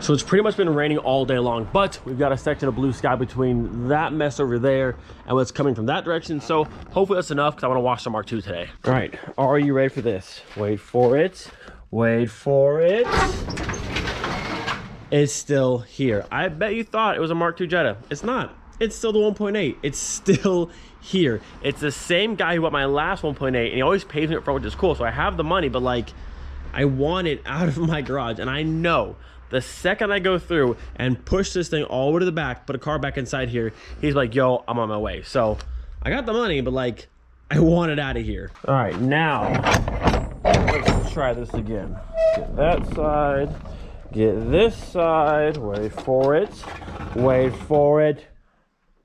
So it's pretty much been raining all day long, but we've got a section of blue sky between that mess over there and what's coming from that direction. So hopefully that's enough because I want to wash the Mark II today. All right, are you ready for this? Wait for it. Wait for it. It's still here. I bet you thought it was a Mark II Jetta. It's not. It's still the 1.8. It's still here. It's the same guy who bought my last 1.8, and he always pays me up front, which is cool. So I have the money, but like, I want it out of my garage, and I know the second I go through and push this thing all the way to the back, put a car back inside here, he's like, yo, I'm on my way. So I got the money, but like, I want it out of here. All right, now let's try this again. Get that side, get this side, wait for it, wait for it.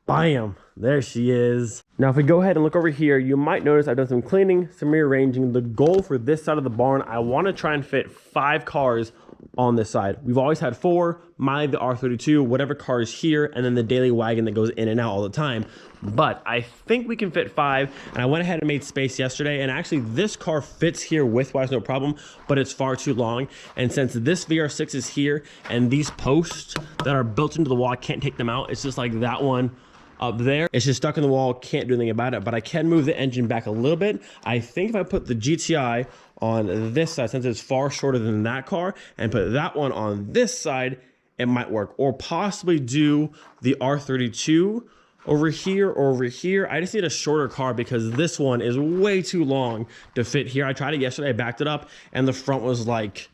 Bam, there she is. Now, if we go ahead and look over here, you might notice I've done some cleaning, some rearranging. The goal for this side of the barn, I want to try and fit 5 cars on this side. We've always had 4, the R32, whatever car is here, and then the daily wagon that goes in and out all the time. But I think we can fit 5, and I went ahead and made space yesterday, and actually this car fits here width-wise, no problem, but it's far too long. And since this VR6 is here, and these posts that are built into the wall, I can't take them out. It's just like that one up there, it's just stuck in the wall, can't do anything about it, but I can move the engine back a little bit. I think if I put the GTI on this side, since it's far shorter than that car, and put that one on this side, it might work. Or possibly do the R32 over here or over here. I just need a shorter car because this one is way too long to fit here. I tried it yesterday, I backed it up, and the front was like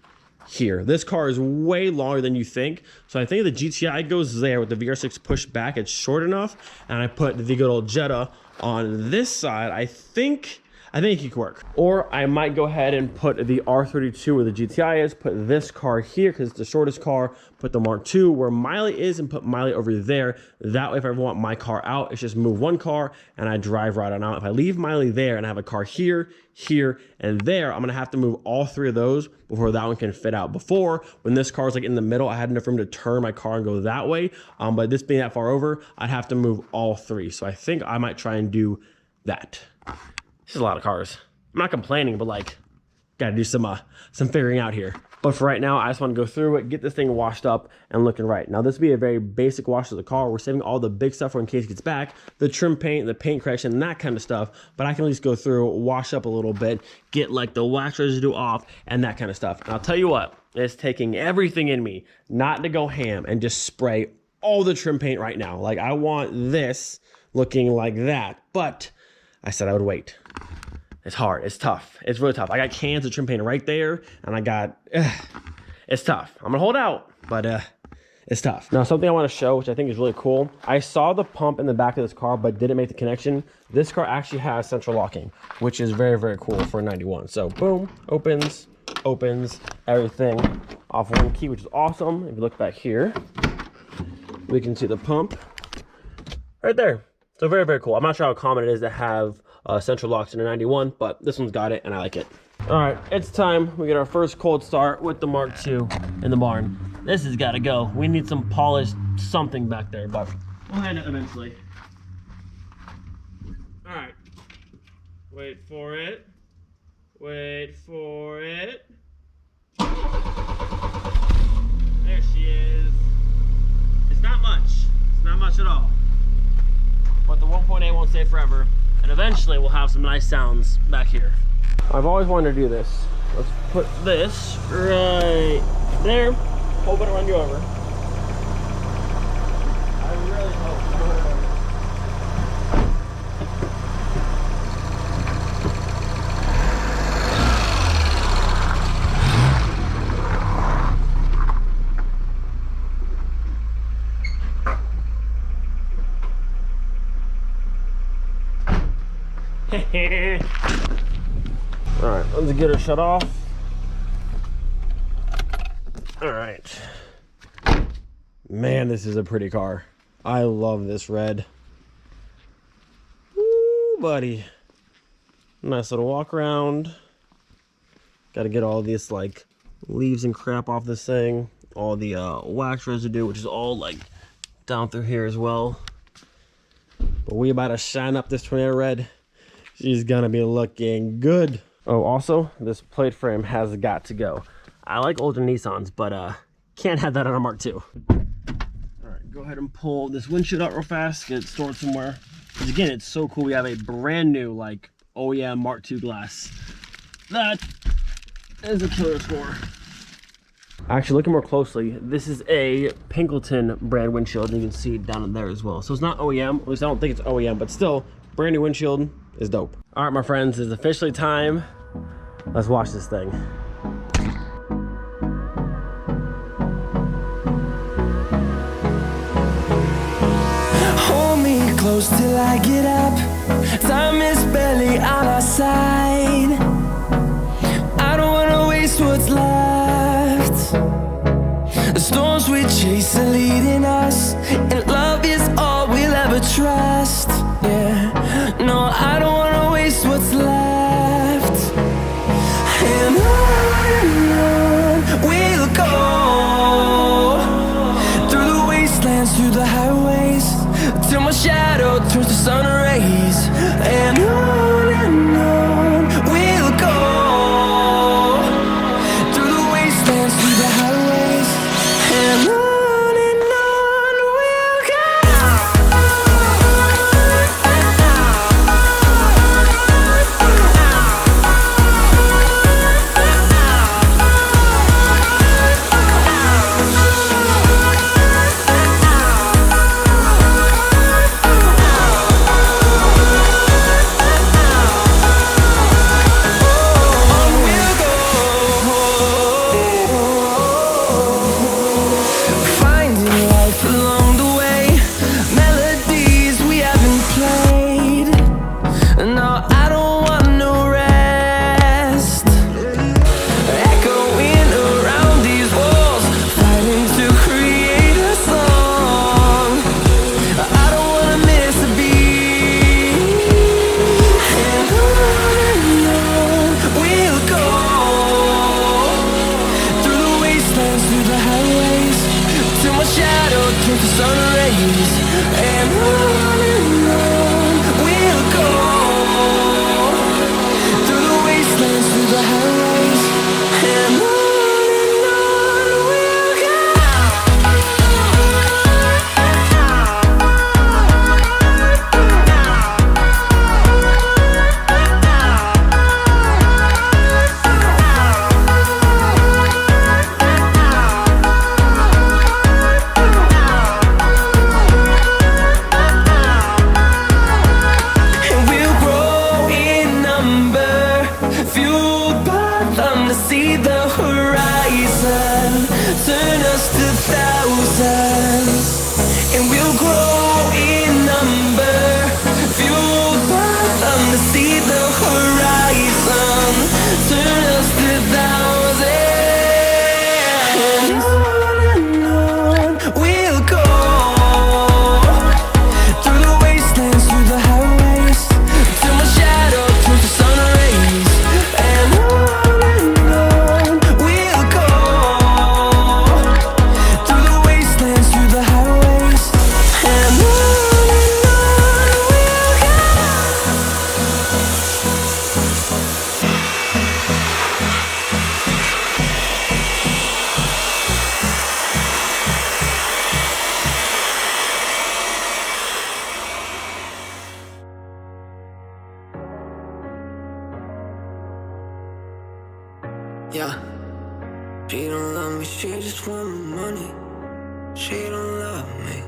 here. This car is way longer than you think. So I think the GTI goes there with the VR6 pushed back. It's short enough. And I put the good old Jetta on this side. I think it could work. Or I might go ahead and put the R32 where the GTI is, put this car here because it's the shortest car, put the Mark II where Miley is, and put Miley over there. That way, if I ever want my car out, it's just move one car and I drive right on out. If I leave Miley there and I have a car here, here, and there, I'm gonna have to move all 3 of those before that one can fit out. Before, when this car was like in the middle, I had enough room to turn my car and go that way. But this being that far over, I'd have to move all 3. So I think I might try and do that. This is a lot of cars. I'm not complaining, but like, gotta do some figuring out here. But for right now, I just want to go through it, get this thing washed up and looking right. Now, this will be a very basic wash of the car. We're saving all the big stuff for in case it gets back, the trim paint, the paint correction, and that kind of stuff. But I can at least go through, wash up a little bit, get like the wax residue off and that kind of stuff. And I'll tell you what, it's taking everything in me not to go ham and just spray all the trim paint right now. Like, I want this looking like that, but I said I would wait. It's hard, it's tough, it's really tough. I got cans of trim paint right there, and I got, it's tough. I'm gonna hold out, but it's tough. Now, something I wanna show, which I think is really cool. I saw the pump in the back of this car, but didn't make the connection. This car actually has central locking, which is very, very cool for a 91. So boom, opens, everything off one key, which is awesome. If you look back here, we can see the pump right there. So very, very cool. I'm not sure how common it is to have central locks in a 91, but this one's got it and I like it. All right, it's time. We get our first cold start with the Mark II in the barn. This has got to go. We need some polished something back there, but we'll hand it eventually. All right, wait for it. Wait for it. There she is. It's not much. It's not much at all. But the 1.8 won't stay forever. And eventually we'll have some nice sounds back here. I've always wanted to do this. Let's put this right there. Hope I don't run you over. I really hope I don't run you over. All right, let's get her shut off. All right. Man, this is a pretty car. I love this red. Ooh, buddy. Nice little walk around. Got to get all this like leaves and crap off this thing. All the wax residue, which is all like down through here as well. But we about to shine up this tornado red. She's gonna be looking good. Oh, also, this plate frame has got to go. I like older Nissans, but Can't have that on a Mark II. All right, go ahead and pull this windshield out real fast, get it stored somewhere. Because again, it's so cool. We have a brand new, like, OEM Mark II glass. That is a killer score. Actually, looking more closely, this is a Pinkleton brand windshield. You can see it down in there as well. So it's not OEM, at least I don't think it's OEM, but still, brand new windshield is dope. All right, my friends, it's officially time. Let's watch this thing. Hold me close till I get up. Time is barely on our side. I don't wanna waste what's left. The storms we chase are leading us, and love is all we'll ever trust. Yeah, no, I don't wanna waste what's left. And on we'll go, through the wastelands, through the highways, till my shadow turns to sun rays. And on we'll go, through the wastelands, through the highways, and on we'll go. Yeah, she don't love me, she just want my money. She don't love me.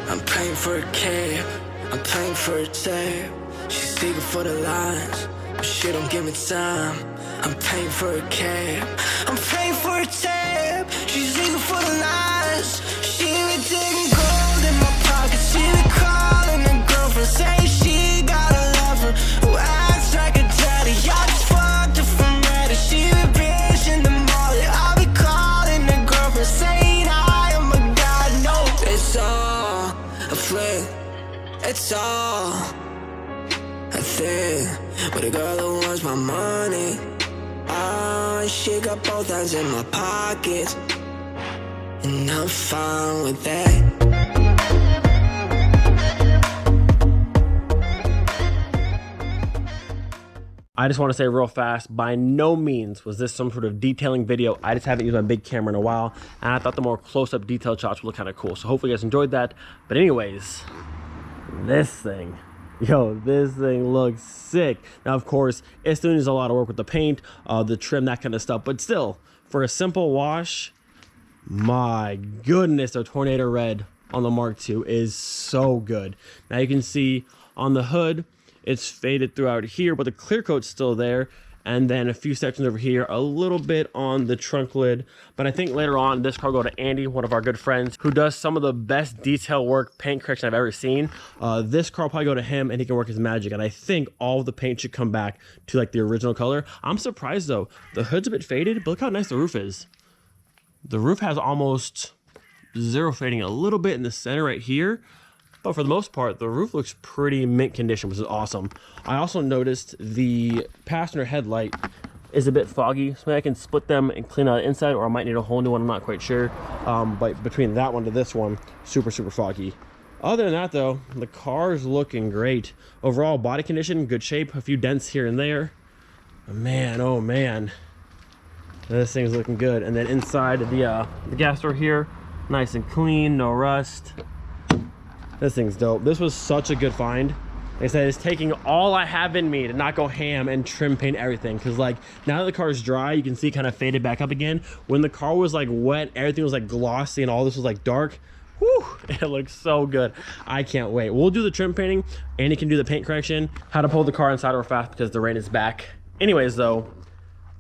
I'm paying for a cab, I'm paying for a tab. She's eager for the lines, but she don't give me time. I'm paying for a cab, I'm paying for a tab. She's eager for the lines. She be taking gold in my pocket. She be calling her girlfriend, saying she got a lover who acts like a daddy. I just fucked her from ready. She be bitching the molly. I be calling her girlfriend, saying I am a god. No, it's all a flick. It's all a thing with a girl who wants my money. She got both hands in my pockets, and I'm fine with that. I just want to say real fast, by no means was this some sort of detailing video. I just haven't used my big camera in a while, and I thought the more close-up detailed shots would look kind of cool. So hopefully you guys enjoyed that. But anyways, this thing, yo, this thing looks sick. Now, of course, it still needs a lot of work with the paint, the trim, that kind of stuff. But still, for a simple wash, my goodness, the Tornado Red on the Mark II is so good. Now you can see on the hood, it's faded throughout here, but the clear coat's still there. And then a few sections over here, a little bit on the trunk lid. But I think later on, this car will go to Andy, one of our good friends, who does some of the best detail work, paint correction I've ever seen. This car will probably go to him, and he can work his magic. And I think all of the paint should come back to like the original color. I'm surprised though, the hood's a bit faded, but look how nice the roof is. The roof has almost zero fading, a little bit in the center right here. But for the most part, the roof looks pretty mint condition, which is awesome. I also noticed the passenger headlight is a bit foggy, so maybe I can split them and clean out the inside, or I might need a whole new one, I'm not quite sure. But between that one to this one, super foggy. Other than that though, the car's looking great. Overall, body condition, good shape, a few dents here and there. Man, oh man, this thing's looking good. And then inside the gas door here, nice and clean, no rust. This thing's dope. This was such a good find. Like I said, it's taking all I have in me to not go ham and trim paint everything. Cause like now that the car is dry, you can see it kind of faded back up again. When the car was like wet, everything was like glossy and all this was like dark. Whew, it looks so good. I can't wait. We'll do the trim painting and he can do the paint correction. How to pull the car inside real fast because the rain is back. Anyways though,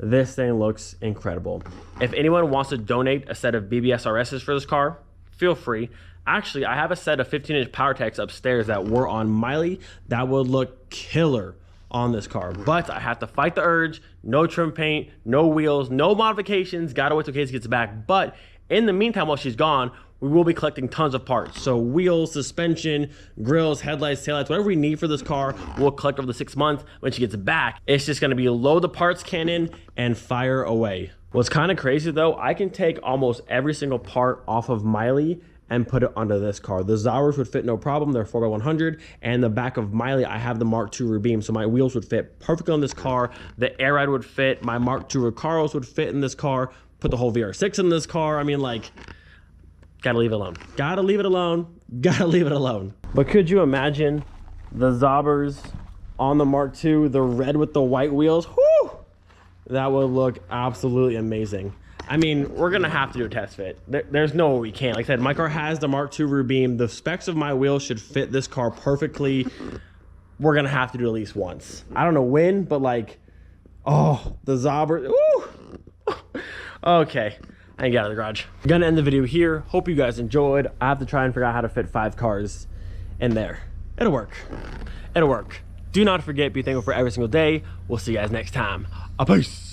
this thing looks incredible. If anyone wants to donate a set of BBS RSs for this car, feel free. Actually, I have a set of 15-inch PowerTechs upstairs that were on Miley that would look killer on this car. But I have to fight the urge, no trim paint, no wheels, no modifications, gotta wait till Casey gets back. But in the meantime, while she's gone, we will be collecting tons of parts. So wheels, suspension, grills, headlights, taillights, whatever we need for this car, we'll collect over the 6 months. When she gets back, it's just gonna be load the parts cannon and fire away. What's kind of crazy though, I can take almost every single part off of Miley and put it onto this car. The Zaubers would fit no problem, they're 4x100, and the back of Miley, I have the Mark II rear beam, so my wheels would fit perfectly on this car. The air ride would fit, my Mark II Recaros would fit in this car, put the whole VR6 in this car. I mean, like, gotta leave it alone. Gotta leave it alone, gotta leave it alone. But could you imagine the Zaubers on the Mark II, the red with the white wheels? Whew! That would look absolutely amazing. I mean, we're gonna have to do a test fit. There's no way we can't. Like I said, my car has the Mark II rear beam. The specs of my wheels should fit this car perfectly. We're gonna have to do it at least once. I don't know when, but like, oh, the Zauber, ooh. Okay, I can get out of the garage. I'm gonna end the video here. Hope you guys enjoyed. I have to try and figure out how to fit 5 cars in there. It'll work, it'll work. Do not forget, be thankful for every single day. We'll see you guys next time. Peace.